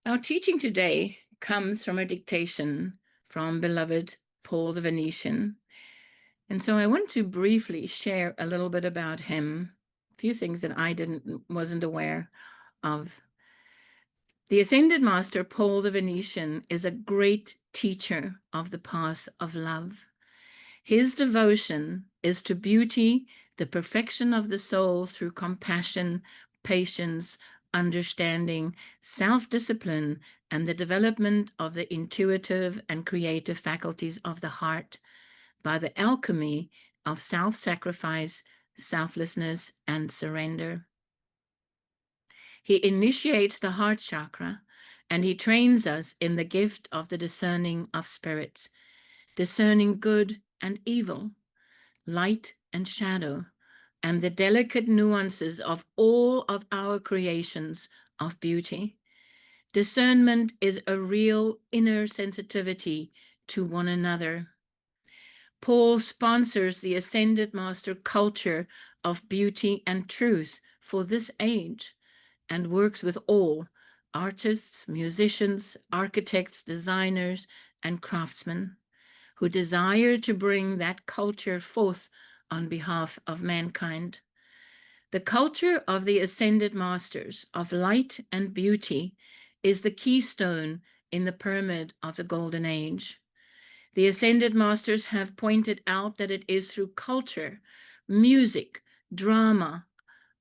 Our teaching today comes from a dictation from beloved Paul the Venetian. And so I want to briefly share a little bit about him, a few things that I wasn't aware of. The Ascended Master Paul the Venetian is a great teacher of the path of love. His devotion is to beauty, the perfection of the soul through compassion, patience, understanding, self-discipline, and the development of the intuitive and creative faculties of the heart by the alchemy of self-sacrifice, selflessness, and surrender. He initiates the heart chakra, and he trains us in the gift of the discerning of spirits, discerning good and evil, light and shadow, and the delicate nuances of all of our creations of beauty. Discernment is a real inner sensitivity to one another. Paul sponsors the Ascended Master culture of beauty and truth for this age and works with all artists, musicians, architects, designers, and craftsmen who desire to bring that culture forth on behalf of mankind. The culture of the Ascended Masters of light and beauty is the keystone in the pyramid of the Golden Age. The Ascended Masters have pointed out that it is through culture, music, drama,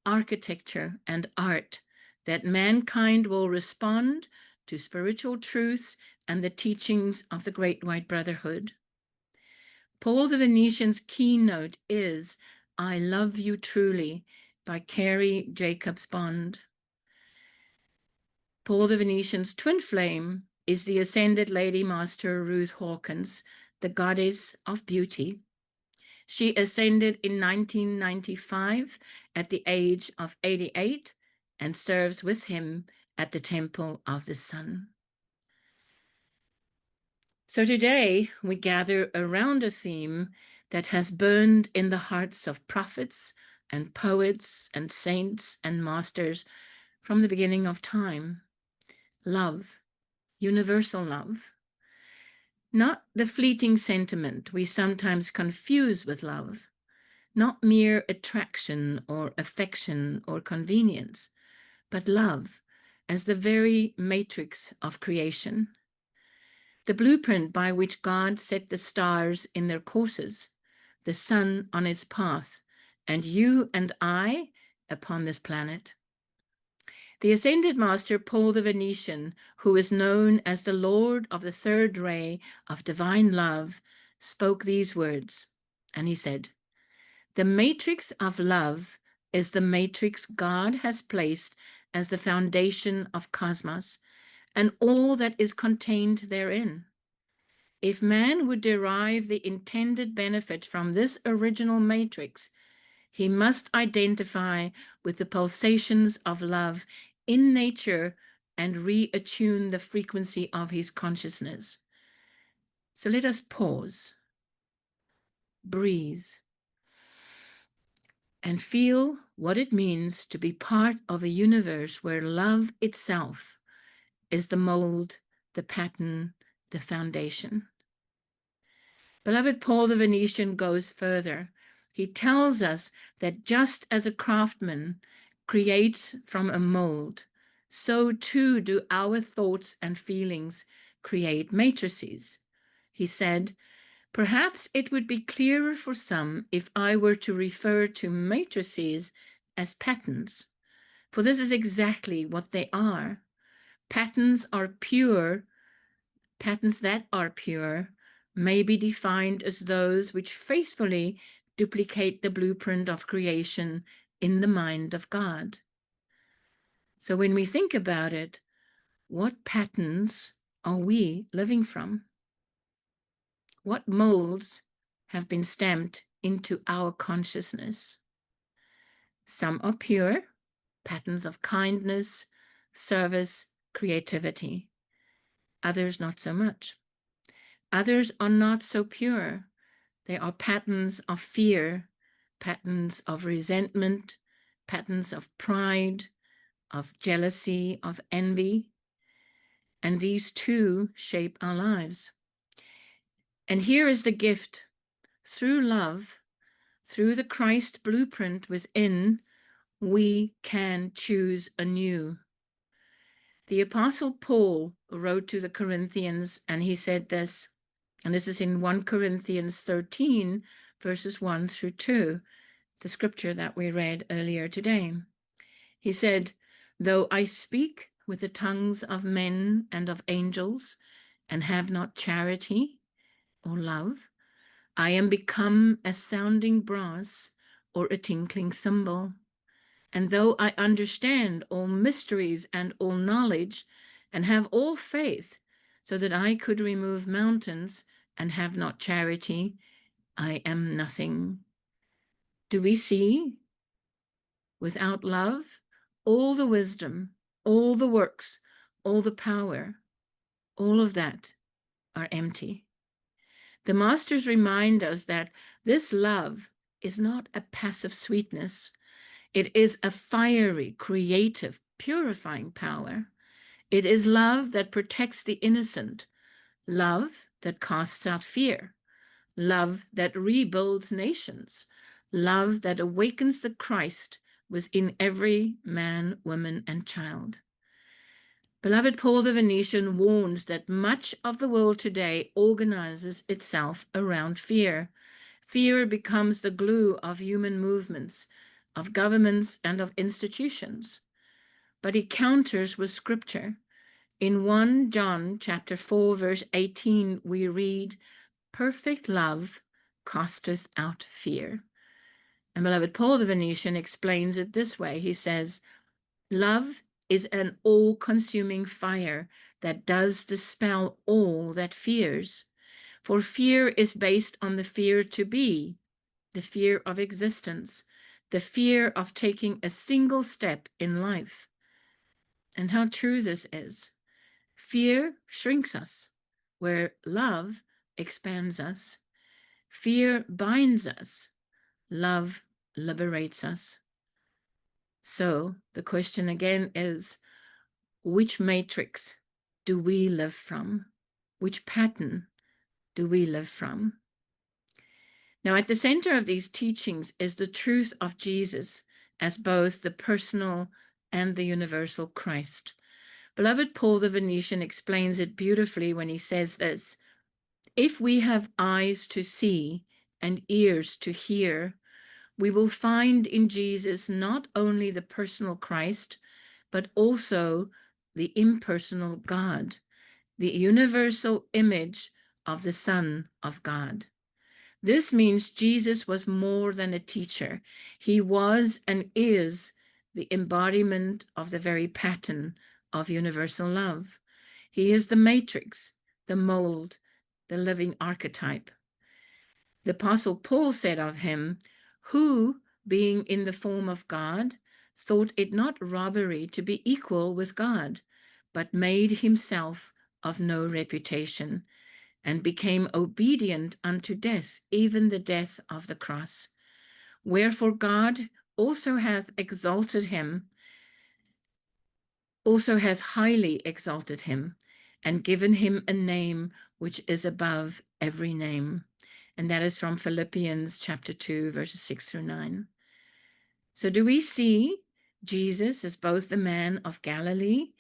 architecture, and art that mankind will respond to spiritual truths and the teachings of the Great White Brotherhood. Paul the Venetian's keynote is I Love You Truly by Carrie Jacobs Bond. Paul the Venetian's twin flame is the Ascended Lady Master Ruth Hawkins, the goddess of beauty. She ascended in 1995 at the age of 88 and serves with him at the Temple of the Sun. So today we gather around a theme that has burned in the hearts of prophets and poets and saints and masters from the beginning of time. Love, universal love. Not the fleeting sentiment we sometimes confuse with love, not mere attraction or affection or convenience, but love as the very matrix of creation. The blueprint by which God set the stars in their courses, the sun on its path, and you and I upon this planet. The Ascended Master Paul the Venetian, who is known as the Lord of the Third Ray of Divine Love, spoke these words, and he said, "The matrix of love is the matrix God has placed as the foundation of cosmos and all that is contained therein. If man would derive the intended benefit from this original matrix, he must identify with the pulsations of love in nature and reattune the frequency of his consciousness." So let us pause, breathe, and feel what it means to be part of a universe where love itself is the mold, the pattern, the foundation. Beloved Paul the Venetian goes further. He tells us that just as a craftsman creates from a mold, so too do our thoughts and feelings create matrices. He said, "Perhaps it would be clearer for some if I were to refer to matrices as patterns, for this is exactly what they are. Patterns are pure. Patterns that are pure may be defined as those which faithfully duplicate the blueprint of creation in the mind of God." So when we think about it, what patterns are we living from? What molds have been stamped into our consciousness? Some are pure, patterns of kindness, service, creativity. Others not so much. Others are not so pure. They are patterns of fear, patterns of resentment, patterns of pride, of jealousy, of envy. and these two shape our lives. And here is the gift. Through love, through the Christ blueprint within, we can choose anew. The Apostle Paul wrote to the Corinthians, and he said this, and this is in 1 Corinthians 13, verses 1 through 2, the scripture that we read earlier today. He said, "Though I speak with the tongues of men and of angels, and have not charity or love, I am become a sounding brass or a tinkling cymbal. And though I understand all mysteries and all knowledge, and have all faith, so that I could remove mountains, and have not charity, I am nothing." Do we see? Without love, all the wisdom, all the works, all the power, all of that are empty. The masters remind us that this love is not a passive sweetness. It is a fiery, creative, purifying power. It is love that protects the innocent, love that casts out fear, love that rebuilds nations, love that awakens the Christ within every man, woman, and child. Beloved, Paul the Venetian warns that much of the world today organizes itself around fear. Fear becomes the glue of human movements, of governments, and of institutions. But he counters with scripture. In 1 John chapter 4, verse 18, we read, "Perfect love casteth out fear." And beloved, Paul the Venetian explains it this way. He says, "Love is an all-consuming fire that does dispel all that fears. For fear is based on the fear to be, the fear of existence, the fear of taking a single step in life." And how true this is. Fear shrinks us, where love expands us. Fear binds us. Love liberates us. So the question again is, which matrix do we live from? Which pattern do we live from? Now, at the center of these teachings is the truth of Jesus as both the personal and the universal Christ. Beloved, Paul the Venetian explains it beautifully when he says this: "If we have eyes to see and ears to hear, we will find in Jesus not only the personal Christ, but also the impersonal God, the universal image of the Son of God." This means Jesus was more than a teacher. He was and is the embodiment of the very pattern of universal love. He is the matrix, the mold, the living archetype. The Apostle Paul said of him, "Who, being in the form of God, thought it not robbery to be equal with God, but made himself of no reputation, and became obedient unto death, even the death of the cross. Wherefore God also hath highly exalted him, and given him a name which is above every name." And that is from Philippians chapter 2, verses 6 through 9. So do we see Jesus as both the man of Galilee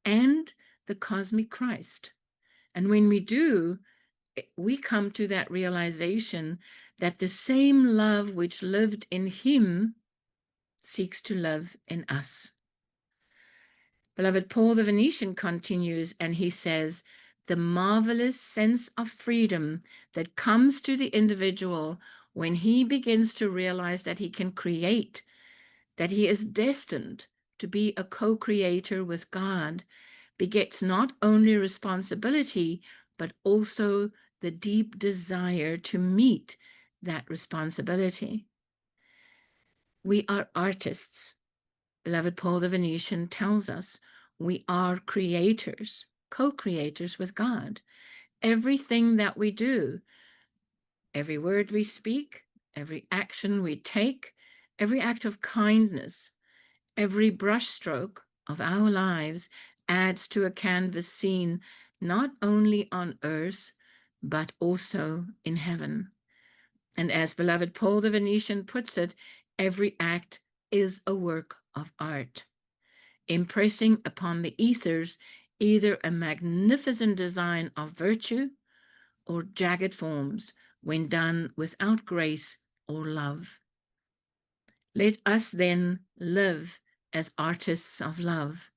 and the cosmic Christ? And when we do, we come to that realization that the same love which lived in him seeks to live in us. Beloved, Paul the Venetian continues, and he says, "The marvelous sense of freedom that comes to the individual when he begins to realize that he can create, that he is destined to be a co-creator with God, begets not only responsibility, but also the deep desire to meet that responsibility." We are artists. Beloved, Paul the Venetian tells us we are creators, co-creators with God. Everything that we do, every word we speak, every action we take, every act of kindness, every brushstroke of our lives adds to a canvas scene not only on earth, but also in heaven. And as beloved Paul the Venetian puts it, every act is a work of art, impressing upon the ethers either a magnificent design of virtue or jagged forms when done without grace or love. Let us then live as artists of love,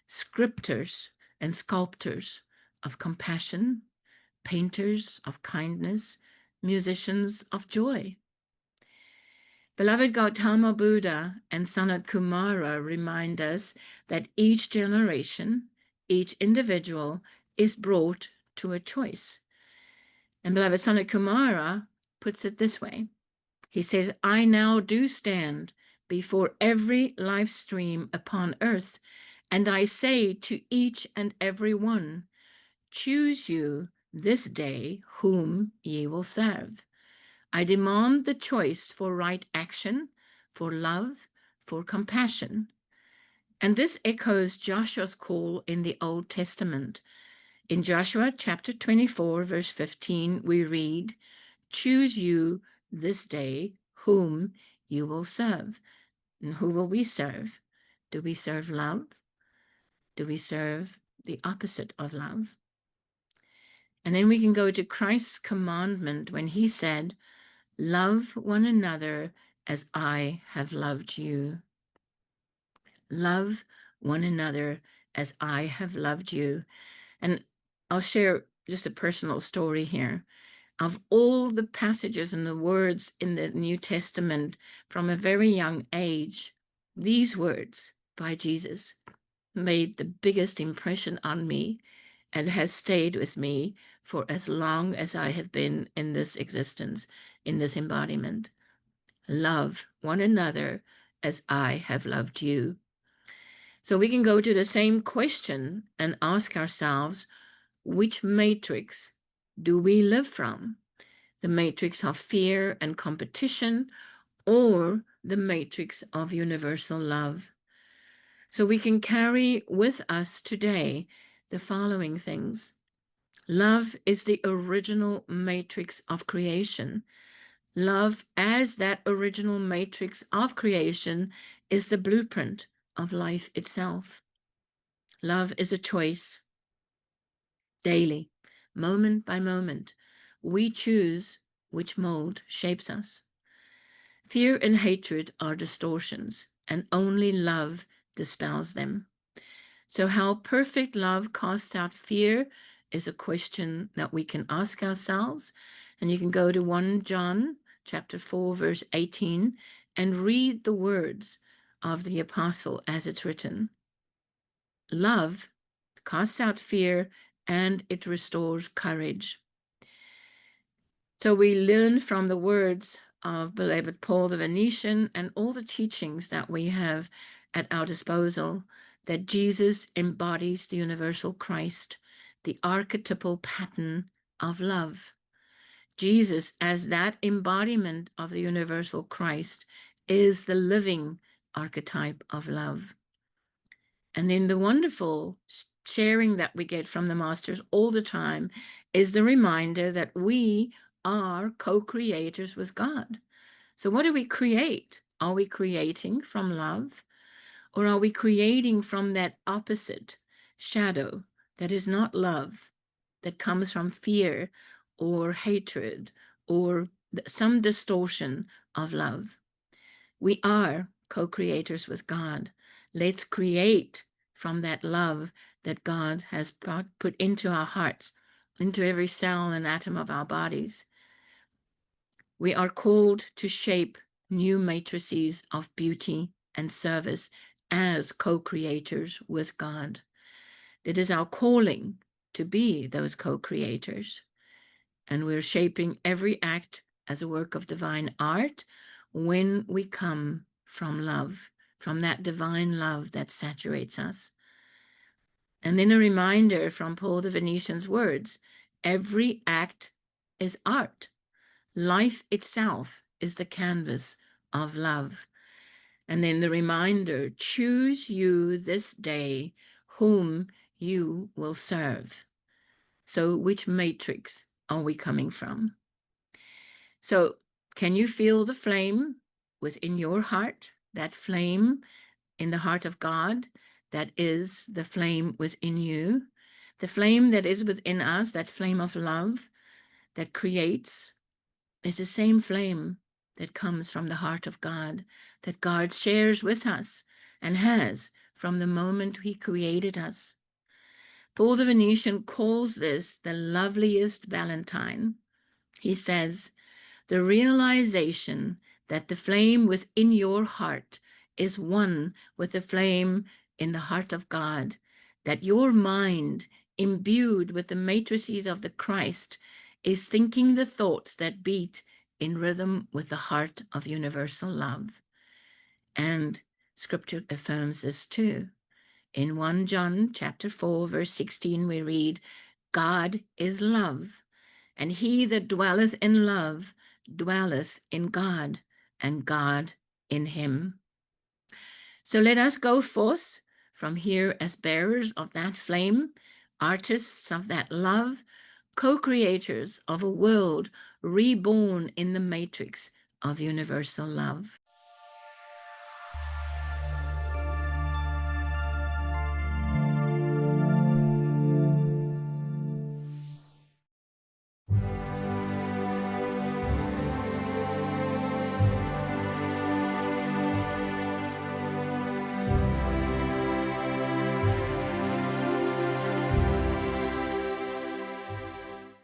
scripters and sculptors of compassion, painters of kindness, musicians of joy. Beloved Gautama Buddha and Sanat Kumara remind us that each generation, each individual is brought to a choice. And beloved Sanat Kumara puts it this way. He says, I now do stand before every life stream upon earth, and I say to each and every one, choose you this day whom ye will serve. I demand the choice for right action, for love, for compassion. And this echoes Joshua's call in the Old Testament. In Joshua chapter 24, verse 15, we read, choose you this day whom you will serve. And who will we serve? Do we serve love? Do we serve the opposite of love? And then we can go to Christ's commandment when he said, love one another as I have loved you. Love one another as I have loved you. And I'll share just a personal story here. Of all the passages and the words in the New Testament from a very young age, these words by Jesus made the biggest impression on me and has stayed with me for as long as I have been in this existence, in this embodiment. Love one another as I have loved you. So we can go to the same question and ask ourselves, which matrix do we live from? The matrix of fear and competition, or the matrix of universal love? So we can carry with us today the following things. Love is the original matrix of creation. Love, as that original matrix of creation, is the blueprint of life itself. Love is a choice. Daily, moment by moment, we choose which mold shapes us. Fear and hatred are distortions, and only love dispels them. So how perfect love casts out fear is a question that we can ask ourselves. And you can go to 1 John chapter 4, verse 18, and read the words of the apostle as it's written. Love casts out fear and it restores courage. So we learn from the words of beloved Paul the Venetian and all the teachings that we have at our disposal that Jesus embodies the universal Christ, the archetypal pattern of love. Jesus, as that embodiment of the universal Christ, is the living archetype of love. And then the wonderful sharing that we get from the masters all the time is the reminder that we are co-creators with God. So what do we create? Are we creating from love? Or are we creating from that opposite shadow that is not love, that comes from fear or hatred or some distortion of love? We are co-creators with God. Let's create from that love that God has put into our hearts, into every cell and atom of our bodies. We are called to shape new matrices of beauty and service as co-creators with God. It is our calling to be those co-creators. And we're shaping every act as a work of divine art when we come from love, from that divine love that saturates us. And then a reminder from Paul the Venetian's words, every act is art. Life itself is the canvas of love. And then the reminder, choose you this day whom you will serve. So which matrix are we coming from? So can you feel the flame within your heart? That flame in the heart of God, that is the flame within you. The flame that is within us, that flame of love that creates, is the same flame that comes from the heart of God, that God shares with us and has from the moment he created us. Paul the Venetian calls this the loveliest Valentine. He says, the realization that the flame within your heart is one with the flame in the heart of God, that your mind, imbued with the matrices of the Christ, is thinking the thoughts that beat in rhythm with the heart of universal love. And Scripture affirms this too. In 1 John chapter 4, verse 16, we read, God is love, and he that dwelleth in love dwelleth in God, and God in him. So let us go forth from here as bearers of that flame, artists of that love, co-creators of a world reborn in the matrix of universal love.